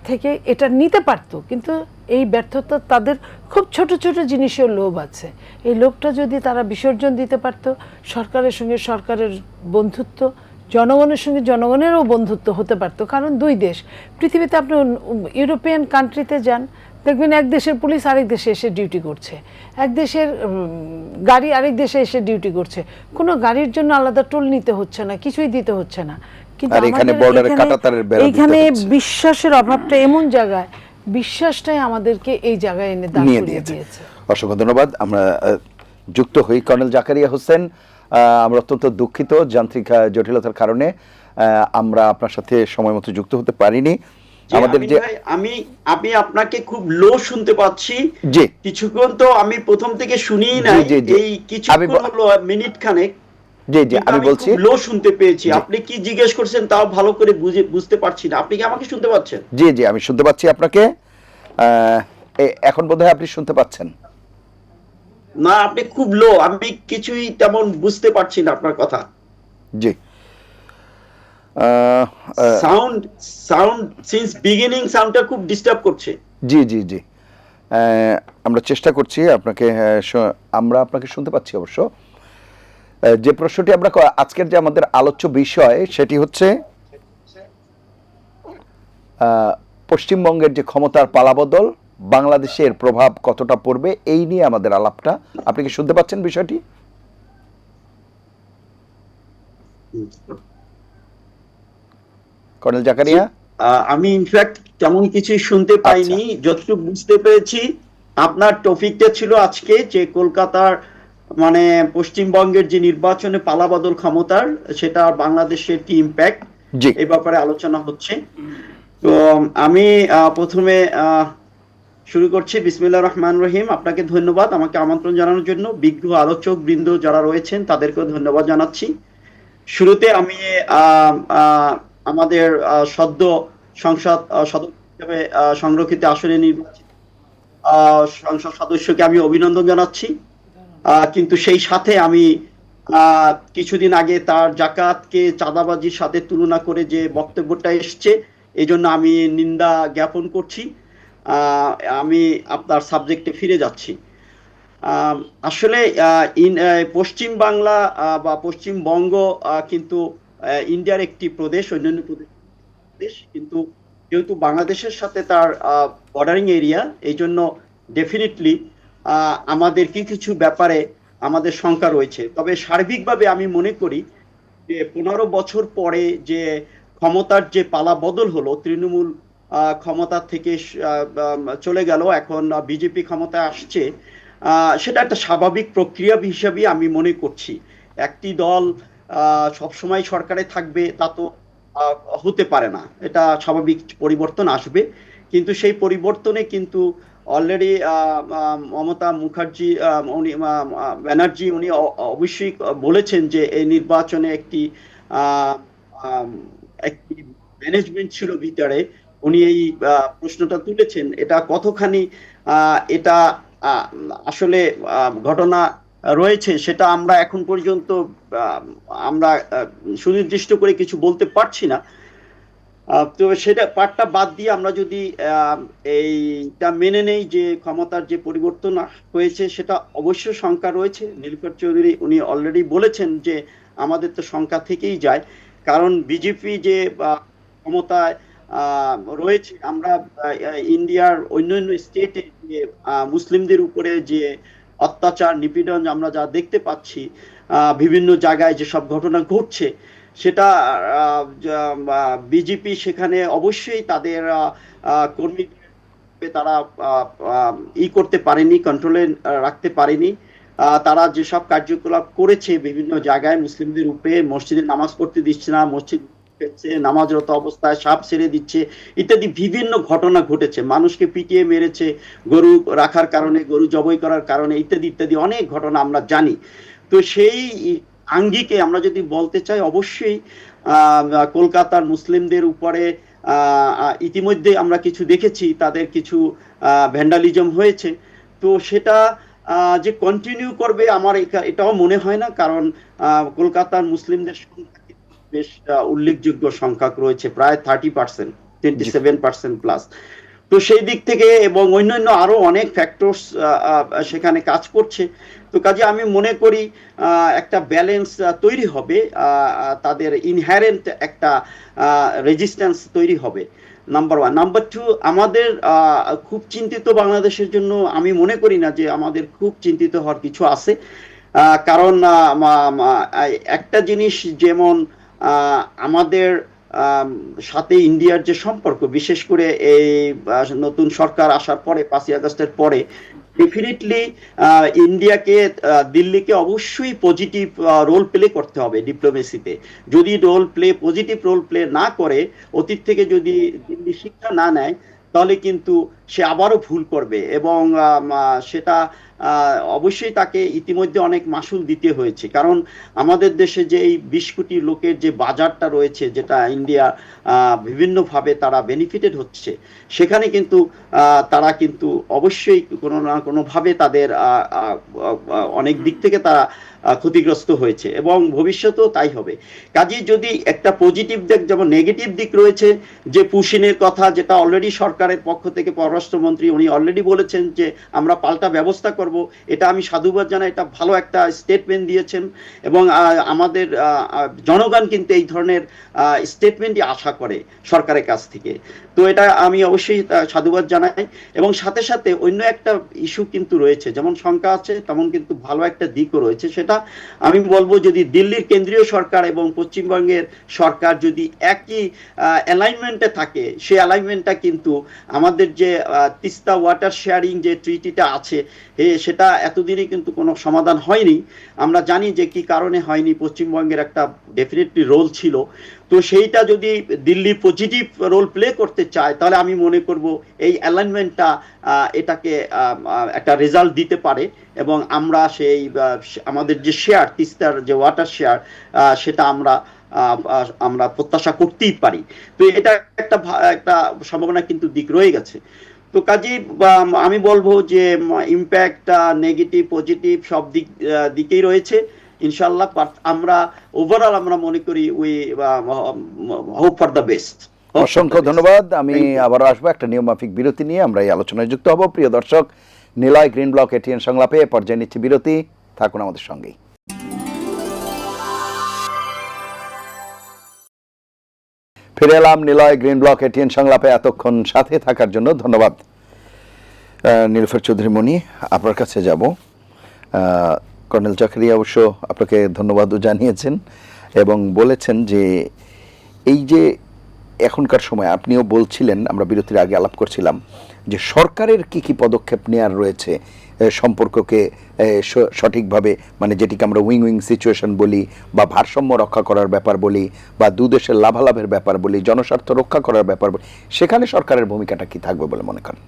থেকে এটা নিতে পারতো, কিন্তু এই ব্যর্থতা, তাদের খুব ছোট ছোট জিনিসের লোভ আছে। এই লোভটা যদি তারা বিসর্জন দিতে পারতো, সরকারের সঙ্গে সরকারের বন্ধুত্ব, জনগণের সঙ্গে জনগণেরও বন্ধুত্ব হতে পারতো। কারণ 2 দেশ, পৃথিবীতে আপনি ইউরোপিয়ান কান্ট্রিতে যান, দেখবেন এক দেশের পুলিশ আরেক দেশে এসে ডিউটি করছে, এক দেশের গাড়ি আরেক দেশে এসে ডিউটি করছে, কোনো গাড়ির জন্য আলাদা টোল নিতে হচ্ছে না, কিছুই দিতে হচ্ছে না। কিন্তু এইখানে বিশ্বাসের অভাবটা এমন জায়গায়, বিশ্বাসটাই আমাদেরকে এই জায়গায় এনে দাঁড়িয়ে দিয়েছে। অসংখ্য ধন্যবাদ। আমরা যুক্ত হই কর্নেল জাকারিয়া হোসেন। আমরা অত্যন্ত দুঃখিত, যান্ত্রিক জটিলতার কারণে আমরা আপনার সাথে সময় মতো যুক্ত হতে পারিনি। আমাদের আমিন যে ভাই, আমি আপনাকে খুব লো শুনতে পাচ্ছি। জি কিছুক্ষণ তো আমি প্রথম থেকে শুনিই জি নাই, জি জি এই আমি কিছুক্ষণ হলো মিনিট খানেক, জি জি কিন্তু আমি আমি বলছি খুব লো শুনতে পেয়েছি। জি আপনি কি জিজ্ঞেস করছেন তাও ভালো করে বুঝতে পারছি না। আপনি কি আমাকে শুনতে পাচ্ছেন? জি জি আমি শুনতে পাচ্ছি আপনাকে। আহ, এখন বোধহয় আপনি শুনতে পাচ্ছেন। না, আপনি খুব লো, আমি কিছুই তেমন বুঝতে পারছি না আপনার কথা। জি আহ, আহ, সাউন্ড সাউন্ড সিন্স বিগিনিং সাউন্ডটা খুব ডিস্টার্ব করছে। জি জি জি আমরা চেষ্টা করছি আপনাকে, আমরা আপনাকে শুনতে পাচ্ছি অবশ্য। যে প্রশ্নটি আমরা আজকের যে আমাদের আলোচ্য বিষয় সেটি হচ্ছে পশ্চিমবঙ্গের যে ক্ষমতার পালাবদল, বাংলাদেশের প্রভাব কতটা পড়বে, এই নিয়ে আমাদের আলাপটা। আপনি কি শুনতে পাচ্ছেন বিষয়টি? কর্নেল জি, জাকারিয়া। আমি ইনফ্যাক্ট তেমন কিছুই শুনতে আচ্ছা পাইনি। যতটুকু বুঝতে পেরেছি, আপনার টপিকটা ছিল আজকে যে কলকাতার মানে পশ্চিমবঙ্গের যে নির্বাচনে পালাবদল ক্ষমতার, সেটা বাংলাদেশের কি ইম্প্যাক্ট, জি এই ব্যাপারে আলোচনা হচ্ছে। তো আমি প্রথমে শুরু করছি। বিসমিল্লাহির রহমানির রহিম। আপনাকে ধন্যবাদ আমাকে আমন্ত্রণ জানানোর জন্য। বিজ্ঞ আলোচক বৃন্দ যারা রয়েছেন তাদেরকেও ধন্যবাদ জানাচ্ছি। শুরুতে আমি আহ, আহ, আমাদের সদ্য সংসদ সদস্য হিসেবে সংরক্ষিত আসনে নির্বাচিত সংসদ সদস্যকে আমি অভিনন্দন জানাচ্ছি। কিন্তু সেই সাথে আমি কিছুদিন আগে তার জাকাতকে চাঁদাবাজির সাথে তুলনা করে যে বক্তব্যটা এসছে, এই জন্য আমি নিন্দা জ্ঞাপন করছি। আহ, আমি আপনার সাবজেক্টে ফিরে যাচ্ছি। আম, আসলে পশ্চিম বাংলা বা পশ্চিমবঙ্গ কিন্তু ইন্ডিয়ার একটি প্রদেশ, অন্যান্য প্রদেশ কিন্তু যেহেতু বাংলাদেশের সাথে তার বর্ডারিং এরিয়া, এই জন্য ডেফিনেটলি আমাদের কিছু ব্যাপারে আমাদের শঙ্কা রয়েছে। তবে সার্বিকভাবে আমি মনে করি যে 15 বছর পরে যে ক্ষমতার যে পালা বদল হলো, তৃণমূল ক্ষমতা থেকে চলে গেল, এখন বিজেপি ক্ষমতায় আসছে, সেটা একটা স্বাভাবিক প্রক্রিয়া হিসেবে আমি মনে করছি। একটি দল সবসময় সরকারে থাকবে তা তো হতে পারে না, এটা স্বাভাবিক পরিবর্তন আসবে। কিন্তু সেই পরিবর্তনে কিন্তু অলরেডি মমতা মুখার্জি ব্যানার্জি উনি অবশ্যই বলেছেন যে এই নির্বাচনে আহ, আম, একটি ম্যানেজমেন্ট ছিল ভিতরে। উনি এই প্রশ্নটা তুলেছেন, এটা কতখানি এটা আহ, আসলে ঘটনা রয়েছে সেটা আমরা এখন পর্যন্ত আহ, আমরা সুনির্দিষ্ট করে কিছু বলতে পারছি না। তো সেটা পার্টটা বাদ দিয়ে আমরা যদি এইটা মেনে নেই যে ক্ষমতার যে পরিবর্তন হয়েছে, সেটা অবশ্যই শঙ্কা রয়েছে। নীলুফার চৌধুরী উনি অলরেডি বলেছেন যে আমাদের তো শঙ্কা থেকেই যায়, কারণ বিজেপি যে ক্ষমতায় রয়েছে, আমরা ইন্ডিয়ার অন্যান্য স্টেটে যে মুসলিমদের উপরে যে অত্যাচার নিপীড়ন আমরা যা দেখতে পাচ্ছি, বিভিন্ন জায়গায় যেসব ঘটনা ঘটছে, সেটা বিজেপি সেখানে অবশ্যই তাদের কর্মী তারা করতে পারেনি, কন্ট্রোলে রাখতে পারেনি। তারা যেসব কার্যকলাপ করেছে বিভিন্ন জায়গায় মুসলিমদের উপরে, মসজিদে নামাজ পড়তে দিচ্ছে না, মসজিদ নামাজরত অবস্থায় সাপ ছেড়ে দিচ্ছে, ইত্যাদি বিভিন্ন ঘটনা ঘটেছে। মানুষকে পিটিয়ে মেরেছে গরু রাখার কারণে, গরু জবাই করার কারণে, ইত্যাদি ইত্যাদি অনেক ঘটনা আমরা জানি। তো সেই আঙ্গিকে আমরা যদি বলতে চাই, অবশ্যই কলকাতার মুসলিমদের উপরে ইতিমধ্যে আমরা কিছু দেখেছি, তাদের কিছু ভ্যান্ডালিজম হয়েছে। তো সেটা যে কন্টিনিউ করবে আমার এটাও মনে হয় না, কারণ কলকাতার মুসলিমদের সংখ্যা বেশ উল্লেখযোগ্য সংখ্যক রয়েছে, প্রায় 30%, 27% প্লাস। তো সেই দিক থেকে এবং অন্যান্য আরো অনেক ফ্যাক্টরস সেখানে কাজ করছে। তো কাজে আমি মনে করি একটা ব্যালেন্স তৈরি হবে, তাদের ইনহেরেন্ট একটা রেজিস্ট্যান্স তৈরি হবে, নাম্বার ওয়ান। নাম্বার টু, আমাদের খুব চিন্তিত বাংলাদেশের জন্য আমি মনে করি না যে আমাদের খুব চিন্তিত হওয়ার কিছু আছে। কারণ একটা জিনিস যেমন আমাদের সাথে ইন্ডিয়ার যে সম্পর্ক, বিশেষ করে এই নতুন সরকার আসার পরে, 5ই আগস্টের পরে ডেফিনেটলি ইন্ডিয়াকে দিল্লিকে অবশ্যই পজিটিভ রোল প্লে করতে হবে ডিপ্লোমেসিতে। যদি পজিটিভ রোল প্লে না করে, অতীত থেকে যদি দিল্লি শিক্ষা না নেয়, তাহলে কিন্তু সে আবারও ভুল করবে, এবং সেটা অবশ্যই তাকে ইতিমধ্যে অনেক মাসুল দিতে হয়েছে। কারণ আমাদের দেশে যে এই 20 কোটি লোকের যে বাজারটা রয়েছে, যেটা ইন্ডিয়া বিভিন্নভাবে তারা বেনিফিটেড হচ্ছে, সেখানে কিন্তু তারা কিন্তু অবশ্যই কোনো না কোনোভাবে তাদের অনেক দিক থেকে তারা ক্ষতিগ্রস্ত হয়েছে, এবং ভবিষ্যতেও তাই হবে। কাজেই যদি একটা পজিটিভ দিক, যেমন নেগেটিভ দিক রয়েছে, যে পুশিনের কথা, যেটা অলরেডি সরকারের পক্ষ থেকে পররাষ্ট্রমন্ত্রী উনি অলরেডি বলেছেন যে আমরা পাল্টা ব্যবস্থা করব, এটা আমি সাধুবাদ জানাই, এটা ভালো একটা স্টেটমেন্ট দিয়েছেন, এবং আমাদের জনগণ কিন্তু এই ধরনের স্টেটমেন্টই আশা করে সরকারের কাছ থেকে। তো এটা আমি অবশ্যই সাধুবাদ জানাই। এবং সাথে সাথে অন্য একটা ইস্যু কিন্তু রয়েছে, যেমন শঙ্কা আছে তেমন কিন্তু ভালো একটা দিকও রয়েছে। সেটা আমি বলবো, যদি দিল্লির কেন্দ্রীয় সরকার এবং পশ্চিমবঙ্গের সরকার যদি একই অ্যালাইনমেন্টে থাকে, সেই অ্যালাইনমেন্টটা কিন্তু আমাদের যে তিস্তা ওয়াটার শেয়ারিং যে ট্রিটিটা আছে, সেটা এতদিনে কিন্তু কোনো সমাধান হয়নি। আমরা জানি যে কি কারণে হয়নি, পশ্চিমবঙ্গের একটা ডেফিনেটলি রোল ছিল। তো সেইটা যদি দিল্লি পজিটিভ রোল প্লে করতে চায়, তাহলে আমি মনে করব এই অ্যালাইনমেন্টটা এটাকে একটা রেজাল্ট দিতে পারে, এবং আমরা সেই আমাদের যে শেয়ার, তিস্তার যে ওয়াটার শেয়ার, সেটা আমরা প্রত্যাশা করতেই পারি। তো এটা একটা সম্ভাবনা কিন্তু দিক রয়ে গেছে। তো কাজেই আমি বলবো যে ইম্প্যাক্ট নেগেটিভ পজিটিভ সব দিকেই রয়েছে ইনশাআল্লাহ। আমরা ওভারঅল আমরা মনে করি we hope for the best. অসংখ্য ধন্যবাদ। আমি আবার আসবো একটা নিয়মমাফিক বিরতি নিয়ে, আমরা এই আলোচনায় যুক্ত হব। প্রিয় দর্শক, নিলয় গ্রিন ব্লক এটিএন সংলাপে পর্যায়ে নিচ্ছি বিরতি, থাকুন আমাদের সঙ্গেই। ফিরে এলাম নিলয় গ্রিন ব্লক এটিএন সংলাপে। এতক্ষণ সাথে থাকার জন্য ধন্যবাদ। নীলুফার চৌধুরী মনি, আপনার কাছে যাব। কর্নেল জাকারিয়া অবশ্য আপনাকে ধন্যবাদও জানিয়েছেন এবং বলেছেন যে এই যে এখনকার সময়, আপনিও বলছিলেন, আমরা বিরতির আগে আলাপ করছিলাম, যে সরকারের কি কি পদক্ষেপ নেওয়ার রয়েছে সম্পর্ককে সঠিকভাবে, মানে যেটিকে আমরা উইং উইং সিচুয়েশন বলি, বা ভারসাম্য রক্ষা করার ব্যাপার বলি, বা দুদেশের লাভালাভের ব্যাপার বলি, জনস্বার্থ রক্ষা করার ব্যাপার বলি, সেখানে সরকারের ভূমিকাটা কি থাকবে বলে মনে করেন?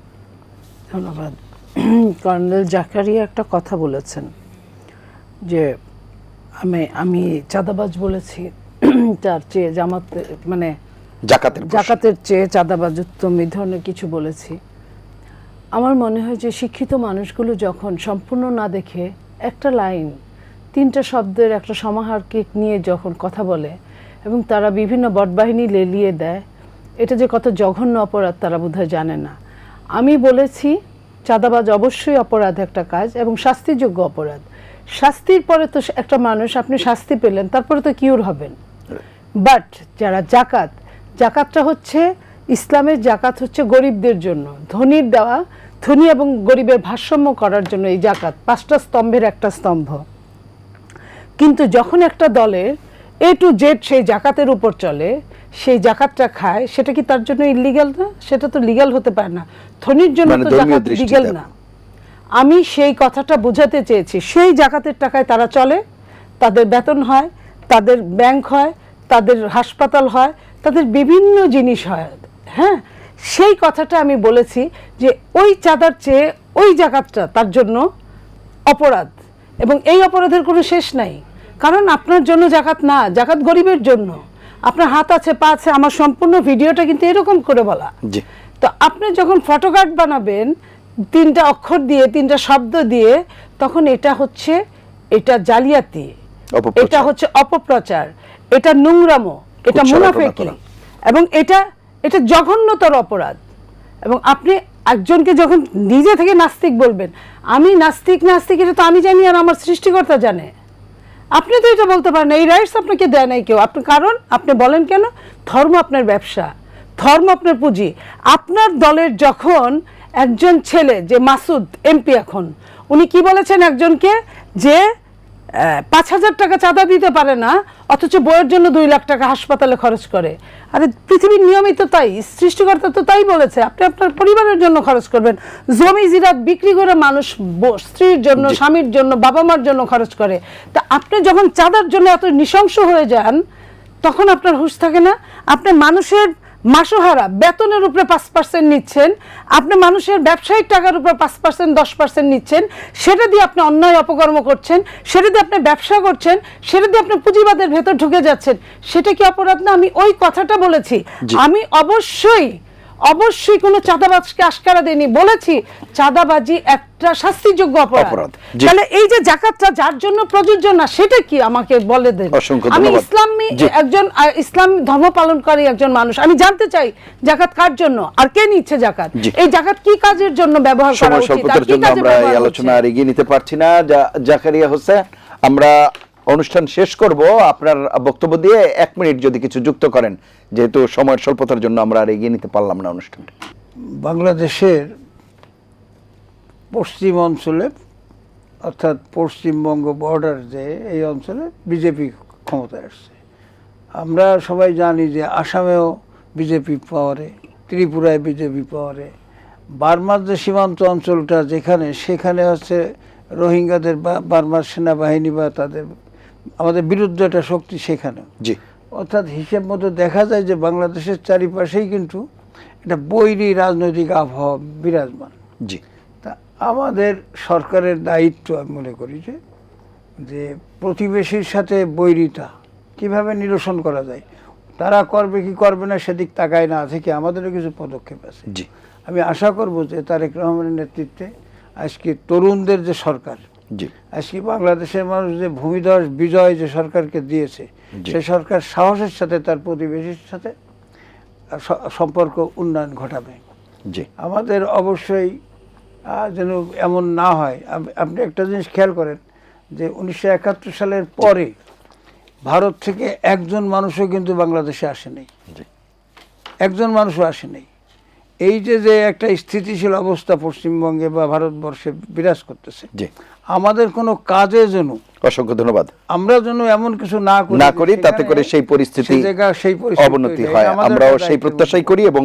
ধন্যবাদ। কর্নেল জাকারিয়া একটা কথা বলেছেন যে আমি চাঁদাবাজ বলেছি, তার চেয়ে মানে জাকাতের চেয়ে চাঁদাবাজ উত্তম, এই ধরনের কিছু বলেছি। আমার মনে হয় যে শিক্ষিত মানুষগুলো যখন সম্পূর্ণ না দেখে একটা লাইন, 3টা শব্দের একটা সমাহারকে নিয়ে যখন কথা বলে, এবং তারা বিভিন্ন বটবাহিনী লেলিয়ে দেয়, এটা যে কত জঘন্য অপরাধ তারা বোধহয় জানে না। আমি বলেছি চাঁদাবাজ অবশ্যই অপরাধ, একটা কাজ, এবং শাস্তিযোগ্য অপরাধ। শাস্তির পরে তো একটা মানুষ, আপনি শাস্তি পেলেন, তারপরে তো কিউর হবেন। বাট যারা জাকাতটা হচ্ছে ইসলামের, জাকাত হচ্ছে গরিবদের জন্য, ধনীর দেওয়া, ধনী এবং গরিবের ভারসাম্য করার জন্য এই জাকাত 5টা স্তম্ভের একটা স্তম্ভ। কিন্তু যখন একটা দলের A to Z সেই জাকাতের উপর চলে, সেই জাকাতটা খায়, সেটা কি তার জন্য ইলিগাল না? সেটা তো লিগ্যাল হতে পারে না। ধনীর জন্য তো জাকাত লিগ্যাল না। আমি সেই কথাটা বোঝাতে চেয়েছি। সেই জাকাতের টাকায় তারা চলে, তাদের বেতন হয়, তাদের ব্যাংক হয়, তাদের হাসপাতাল হয়, তাদের বিভিন্ন জিনিস হয়। হ্যাঁ, সেই কথাটা আমি বলেছি যে ওই চাঁদার চেয়ে ওই জাকাতটা তার জন্য অপরাধ, এবং এই অপরাধের কোনো শেষ নাই। কারণ আপনার জন্য জাকাত না, জাকাত গরিবের জন্য। আপনার হাত আছে, পা আছে, আমার সম্পূর্ণ ভিডিওটা কিন্তু এরকম করে বলা। তো আপনি যখন ফটোকার্ড বানাবেন 3টা অক্ষর দিয়ে, 3টা শব্দ দিয়ে, তখন এটা জালিয়াতি, এটা হচ্ছে অপপ্রচার, এটা নোংরামো, এটা মুনাফিকি, এবং এটা জঘন্যতর অপরাধ। এবং আপনি একজনকে যখন নিজে থেকে নাস্তিক বলবেন, আমি নাস্তিক এটা তো আমি জানি আর আমার সৃষ্টিকর্তা জানে। আপনি তো এটা বলতে পারেন, এই রাইটস আপনাকে দেয় নাই কেউ। কারণ আপনি বলেন কেন? ধর্ম আপনার ব্যবসা, ধর্ম আপনার পুঁজি। আপনার দলের যখন একজন ছেলে, যে মাসুদ এমপি, এখন উনি কি বলেছেন একজনকে, যে 5,000 টাকা চাঁদা দিতে পারে না, অথচ বইয়ের জন্য 2 লাখ টাকা হাসপাতালে খরচ করে। আরে পৃথিবীর নিয়মই তো তাই, সৃষ্টিকর্তা তো তাই বলেছে, আপনি আপনার পরিবারের জন্য খরচ করবেন। জমি জিরাত বিক্রি করে মানুষ স্ত্রীর জন্য, স্বামীর জন্য, বাবা মার জন্য খরচ করে। তা আপনি যখন চাঁদার জন্য এত নৃশংস হয়ে যান, তখন আপনার হুঁশ থাকে না? আপনি মানুষের মাসোহারা বেতনের উপরে 5% নিচ্ছেন, আপনি মানুষের ব্যবসায়িক টাকার উপর 5%, 10% নিচ্ছেন, সেটা দিয়ে আপনি অন্যায় অপকর্ম করছেন, সেটা দিয়ে আপনি ব্যবসা করছেন, সেটা দিয়ে আপনি পুঁজিবাদের ভেতর ঢুকে যাচ্ছেন। সেটা কি অপরাধ না? আমি ওই কথাটা বলেছি। আমি অবশ্যই কোনো চাঁদাবাজকে আশকারা দেইনি, বলেছি চাঁদাবাজি একটা শাস্তিযোগ্য অপরাধ। তাহলে এই যে যাকাতটা যার জন্য প্রযোজ্য না, সেটা কি আমাকে বলে দেন। আমি ইসলাম ধর্ম পালনকারী একজন মানুষ, আমি জানতে চাই জাকাত কার জন্য আর কে নিচ্ছে জাকাত, এই জাকাত কি কাজের জন্য ব্যবহার করা উচিত। আমরা এই আলোচনা আর এগিয়ে নিতে পারছি না। জাকারিয়া হোসেন, আমরা অনুষ্ঠান শেষ করব আপনার বক্তব্য দিয়ে। 1 মিনিট যদি কিছু যুক্ত করেন, যেহেতু সময়ের স্বল্পতার জন্য আমরা আর এগিয়ে নিতে পারলাম না অনুষ্ঠানটা। বাংলাদেশের পশ্চিম অঞ্চলে, অর্থাৎ পশ্চিমবঙ্গ বর্ডার, যে এই অঞ্চলে বিজেপি ক্ষমতায় আসছে। আমরা সবাই জানি যে আসামেও বিজেপি পাওয়ারে, ত্রিপুরায় বিজেপি পাওয়ারে, বার্মার যে সীমান্ত অঞ্চলটা যেখানে, সেখানে হচ্ছে রোহিঙ্গাদের বা বার্মার সেনাবাহিনী বা তাদের আমাদের বিরুদ্ধে একটা শক্তি সেখানেও। অর্থাৎ হিসেব মতো দেখা যায় যে বাংলাদেশের চারিপাশেই কিন্তু একটা বৈরী রাজনৈতিক আবহাওয়া বিরাজমান। তা আমাদের সরকারের দায়িত্ব আমি মনে করি যে প্রতিবেশীর সাথে বৈরিতা কিভাবে নিরসন করা যায়, তারা করবে কি করবে না সেদিক তাকায় না থেকে আমাদেরও কিছু পদক্ষেপ আছে। আমি আশা করব যে তারেক রহমানের নেতৃত্বে আজকে তরুণদের যে সরকার, আজকে বাংলাদেশের মানুষ যে ভূমিধস বিজয় যে সরকারকে দিয়েছে, সে সরকার সাহসের সাথে তার প্রতিবেশীর সাথে সম্পর্ক উন্নয়ন ঘটাবে। আমাদের অবশ্যই যেন এমন না হয়। আপনি একটা জিনিস খেয়াল করেন যে 1971 সালের পরে ভারত থেকে একজন মানুষও কিন্তু বাংলাদেশে আসে নাই, একজন মানুষও আসে নাই। এই যে একটা স্থিতিশীল অবস্থা পশ্চিমবঙ্গে বা ভারতবর্ষে বিরাজ করতেছে, আমাদের কোনো কাজে যেন, অসংখ্য ধন্যবাদ, আমরা যেন এমন কিছু না করি তাতে করে সেই পরিস্থিতি অবনতি হয়, আমরাও সেই প্রত্যাশাই করি। এবং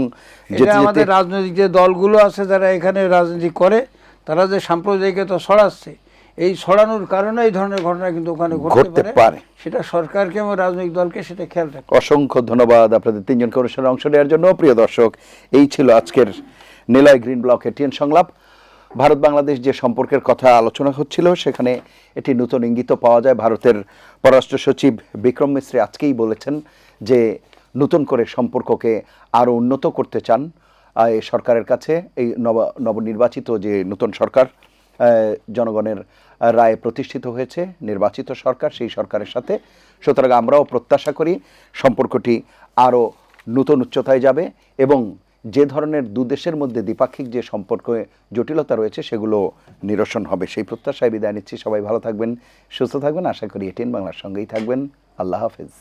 আমাদের রাজনৈতিক যে দলগুলো আছে যারা এখানে রাজনীতি করে, তারা যে সাম্প্রদায়িকতা ছড়াচ্ছে, এই ছড়ানোর কারণে এই ধরনের ঘটনা কিন্তু ওখানে ঘটতে পারে। সেটা সরকারকে এবং রাজনৈতিক দলকে সেটা খেয়াল রাখতে। অসংখ্য ধন্যবাদ আপনাদের তিনজনকে অনুষ্ঠানে অংশ নেওয়ার জন্য। প্রিয় দর্শক, এই ছিল আজকের নিলয় গ্রিন ব্লক এটিএন সংলাপ। ভারত বাংলাদেশ যে সম্পর্কের কথা আলোচনা হচ্ছিল, সেখানে এটি নতুন ইঙ্গিত পাওয়া যায়। ভারতের পররাষ্ট্র সচিব বিক্রম মিশ্রি আজকেই বলেছেন যে নতুন করে সম্পর্ককে আরও উন্নত করতে চান এই সরকারের কাছে। এই নবনির্বাচিত যে নতুন সরকার, জনগণের রায়ে প্রতিষ্ঠিত হয়েছে নির্বাচিত সরকার, সেই সরকারের সাথে। সুতরাং আমরাও প্রত্যাশা করি সম্পর্কটি আরও নতুন উচ্চতায় যাবে এবং যে ধরনের দুদেশের মধ্যে দ্বিপাক্ষিক যে সম্পর্কে জটিলতা রয়েছে সেগুলো নিরসন হবে। সেই প্রত্যাশায় বিদায় নিচ্ছি। সবাই ভালো থাকবেন, সুস্থ থাকবেন। আশা করি এটিএন বাংলার সঙ্গেই থাকবেন। আল্লাহ হাফেজ।